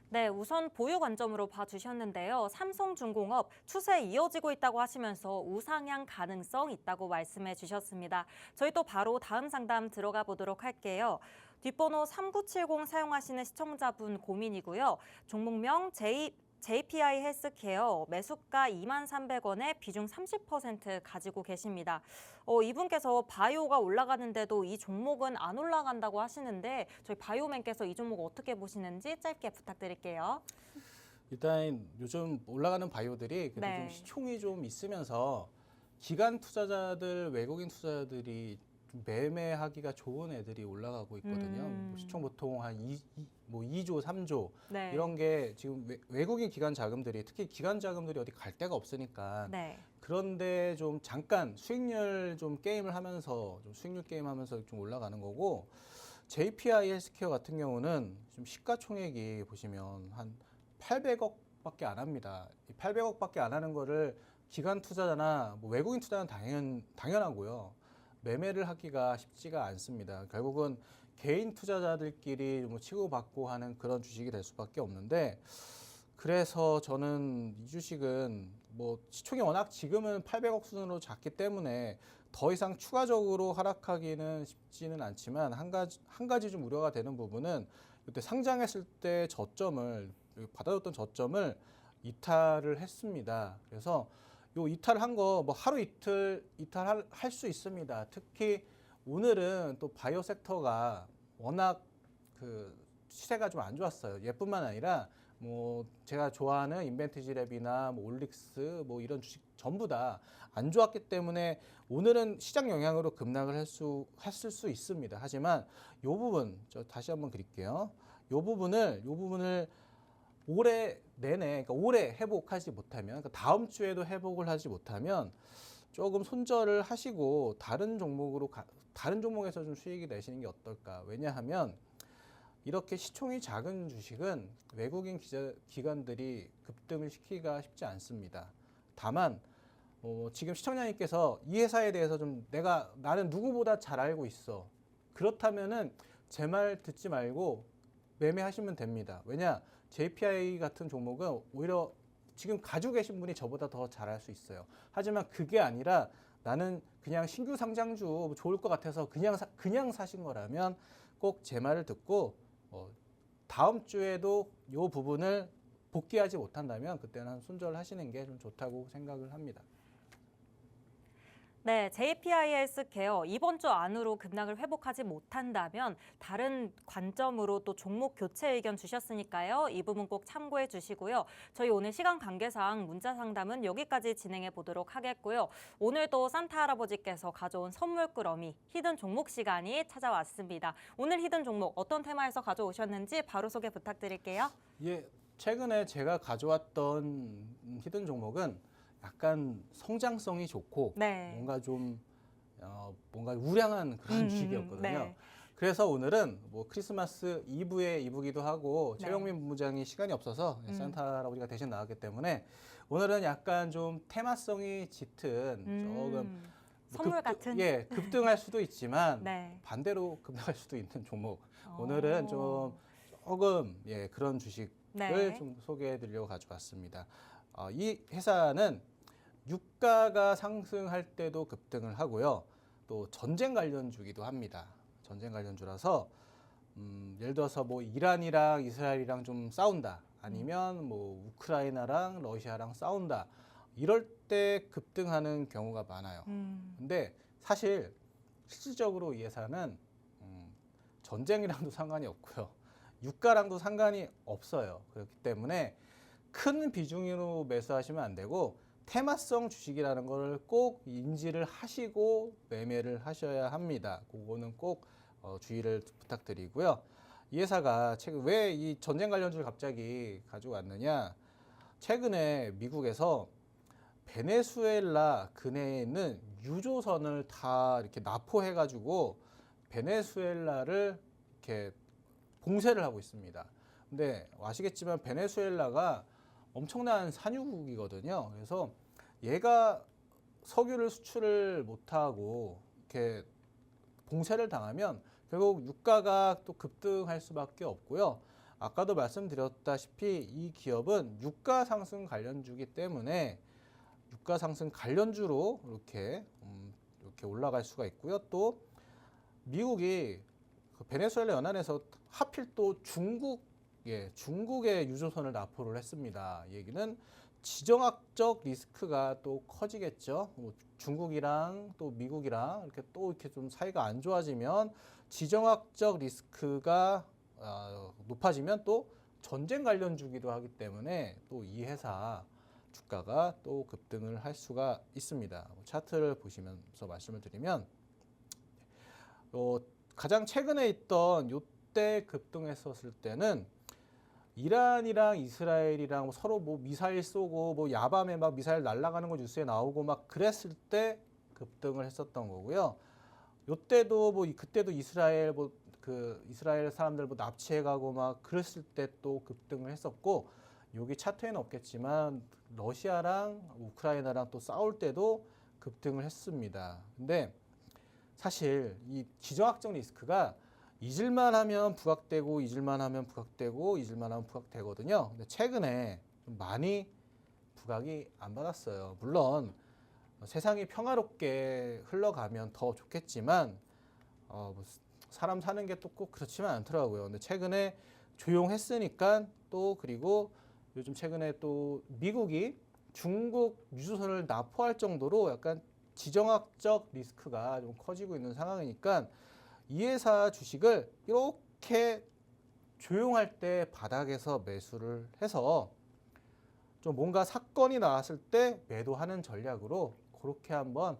네, 우선 보유 관점으로 봐주셨는데요. 삼성중공업 추세 이어지고 있다고 하시면서 우상향 가능성 있다고 말씀해 주셨습니다. 저희 또 바로 다음 상담 들어가 보도록 할게요. 뒷번호 3970 사용하시는 시청자분 고민이고요. 종목명 JPI 헬스케어 매수가 23,300원에 비중 30% 가지고 계십니다. 이분께서 바이오가 올라가는데도 이 종목은 안 올라간다고 하시는데 저희 바이오맨께서 이 종목 어떻게 보시는지 짧게 부탁드릴게요. 일단 요즘 올라가는 바이오들이 그래도 좀 시총이 좀 있으면서 기관 투자자들, 외국인 투자자들이 좀 매매하기가 좋은 애들이 올라가고 있거든요. 시총 보통 한 2조, 3조 이런 게 지금 외국인 기관 자금들이 특히 기관 자금들이 어디 갈 데가 없으니까 그런데 좀 잠깐 수익률 좀 게임을 하면서 좀 수익률 게임 하면서 좀 올라가는 거고 JPI 헬스케어 같은 경우는 좀 시가총액이 보시면 한 800억밖에 안 합니다. 이 800억밖에 안 하는 거를 기관 투자자나 뭐 외국인 투자는 당연하고요. 매매를 하기가 쉽지가 않습니다. 결국은 개인 투자자들끼리 뭐 치고받고 하는 그런 주식이 될 수밖에 없는데 그래서 저는 이 주식은 뭐 시총이 워낙 지금은 800억 수준으로 작기 때문에 더 이상 추가적으로 하락하기는 쉽지는 않지만 한 가지 좀 우려가 되는 부분은 그때 상장했을 때 받아줬던 저점을 이탈을 했습니다. 그래서 요 이탈한 거 뭐 하루 이틀 이탈할 수 있습니다. 특히 오늘은 또 바이오 섹터가 워낙 그 시세가 좀 안 좋았어요. 얘뿐만 아니라 뭐 제가 좋아하는 인벤티지랩이나 뭐 올릭스 뭐 이런 주식 전부 다 안 좋았기 때문에 오늘은 시장 영향으로 급락을 했을 수 있습니다. 하지만 요 부분 저 다시 한번 그릴게요. 요 부분을 올해 내내, 그러니까 올해 회복하지 못하면, 그러니까 다음 주에도 회복을 하지 못하면 조금 손절을 하시고 다른 종목에서 좀 수익이 내시는 게 어떨까? 왜냐하면 이렇게 시총이 작은 주식은 외국인 기관들이 급등을 시키기가 쉽지 않습니다. 다만 지금 시청자님께서 이 회사에 대해서 좀 나는 누구보다 잘 알고 있어. 그렇다면은 제 말 듣지 말고 매매하시면 됩니다. 왜냐? JPI 같은 종목은 오히려 지금 가지고 계신 분이 저보다 더 잘할 수 있어요. 하지만 그게 아니라 나는 그냥 신규 상장주 좋을 것 같아서 그냥 사신 거라면 꼭 제 말을 듣고 다음 주에도 이 부분을 복귀하지 못한다면 그때는 손절하시는 게 좀 좋다고 생각을 합니다. 네, JPIS 케어 이번 주 안으로 급락을 회복하지 못한다면 다른 관점으로 또 종목 교체 의견 주셨으니까요. 이 부분 꼭 참고해 주시고요. 저희 오늘 시간 관계상 문자 상담은 여기까지 진행해 보도록 하겠고요. 오늘도 산타 할아버지께서 가져온 선물 꾸러미 히든 종목 시간이 찾아왔습니다. 오늘 히든 종목 어떤 테마에서 가져오셨는지 바로 소개 부탁드릴게요. 예, 최근에 제가 가져왔던 히든 종목은 약간 성장성이 좋고 네. 뭔가 좀 뭔가 우량한 그런 주식이었거든요. 네. 그래서 오늘은 뭐 크리스마스 이브의 이브기도 하고 네. 최영민 본부장이 시간이 없어서 산타 할아버지가 대신 나왔기 때문에 오늘은 약간 좀 테마성이 짙은 조금 선물 같은? 급등할 수도 있지만 네. 반대로 급락할 수도 있는 종목. 오늘은 조금 그런 주식을 네. 좀 소개해드리려고 가져왔습니다. 이 회사는 유가가 상승할 때도 급등을 하고요. 또 전쟁 관련주기도 합니다. 전쟁 관련주라서 예를 들어서 뭐 이란이랑 이스라엘이랑 좀 싸운다. 아니면 뭐 우크라이나랑 러시아랑 싸운다. 이럴 때 급등하는 경우가 많아요. 근데 사실 실질적으로 이 회사는 전쟁이랑도 상관이 없고요. 유가랑도 상관이 없어요. 그렇기 때문에 큰 비중으로 매수하시면 안 되고 테마성 주식이라는 걸 꼭 인지를 하시고 매매를 하셔야 합니다. 그거는 꼭 주의를 부탁드리고요. 이 회사가 최근 왜 이 전쟁 관련주를 갑자기 가지고 왔느냐? 최근에 미국에서 베네수엘라 근해에 있는 유조선을 다 이렇게 납포해가지고 베네수엘라를 이렇게 봉쇄를 하고 있습니다. 근데 아시겠지만 베네수엘라가 엄청난 산유국이거든요. 그래서 얘가 석유를 수출을 못하고 이렇게 봉쇄를 당하면 결국 유가가 또 급등할 수밖에 없고요. 아까도 말씀드렸다시피 이 기업은 유가 상승 관련주기 때문에 유가 상승 관련주로 이렇게 올라갈 수가 있고요. 또 미국이 베네수엘라 연안에서 하필 또 중국의 유조선을 납포를 했습니다. 이 얘기는 지정학적 리스크가 또 커지겠죠. 중국이랑 또 미국이랑 이렇게 좀 사이가 안 좋아지면 지정학적 리스크가 높아지면 또 전쟁 관련주기도 하기 때문에 또 이 회사 주가가 또 급등을 할 수가 있습니다. 차트를 보시면서 말씀을 드리면 가장 최근에 있던 요때 급등했었을 때는 이란이랑 이스라엘이랑 서로 뭐 미사일 쏘고 뭐 야밤에 막 미사일 날아가는 거 뉴스에 나오고 막 그랬을 때 급등을 했었던 거고요. 요때도 뭐 그때도 이스라엘 이스라엘 사람들 뭐 납치해가고 막 그랬을 때 또 급등을 했었고 여기 차트에는 없겠지만 러시아랑 우크라이나랑 또 싸울 때도 급등을 했습니다. 근데 사실 이 지정학적 리스크가 잊을만 하면 부각되고 잊을만 하면 부각되고 잊을만 하면 부각되거든요. 근데 최근에 좀 많이 부각이 안 받았어요. 물론 세상이 평화롭게 흘러가면 더 좋겠지만 사람 사는 게 또 꼭 그렇지만 않더라고요. 근데 최근에 조용했으니까 또 그리고 요즘 최근에 또 미국이 중국 유조선을 납포할 정도로 약간 지정학적 리스크가 좀 커지고 있는 상황이니까 이 회사 주식을 이렇게 조용할 때 바닥에서 매수를 해서 좀 뭔가 사건이 나왔을 때 매도하는 전략으로 그렇게 한번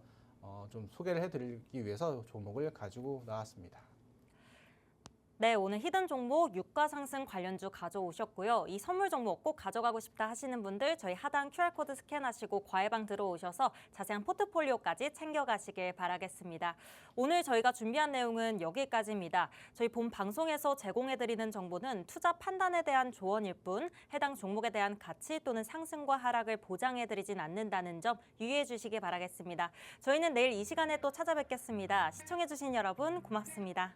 좀 소개를 해드리기 위해서 종목을 가지고 나왔습니다. 네, 오늘 히든 종목 유가 상승 관련주 가져오셨고요. 이 선물 종목 꼭 가져가고 싶다 하시는 분들 저희 하단 QR코드 스캔하시고 과외방 들어오셔서 자세한 포트폴리오까지 챙겨가시길 바라겠습니다. 오늘 저희가 준비한 내용은 여기까지입니다. 저희 본 방송에서 제공해드리는 정보는 투자 판단에 대한 조언일 뿐 해당 종목에 대한 가치 또는 상승과 하락을 보장해드리진 않는다는 점 유의해 주시기 바라겠습니다. 저희는 내일 이 시간에 또 찾아뵙겠습니다. 시청해주신 여러분 고맙습니다.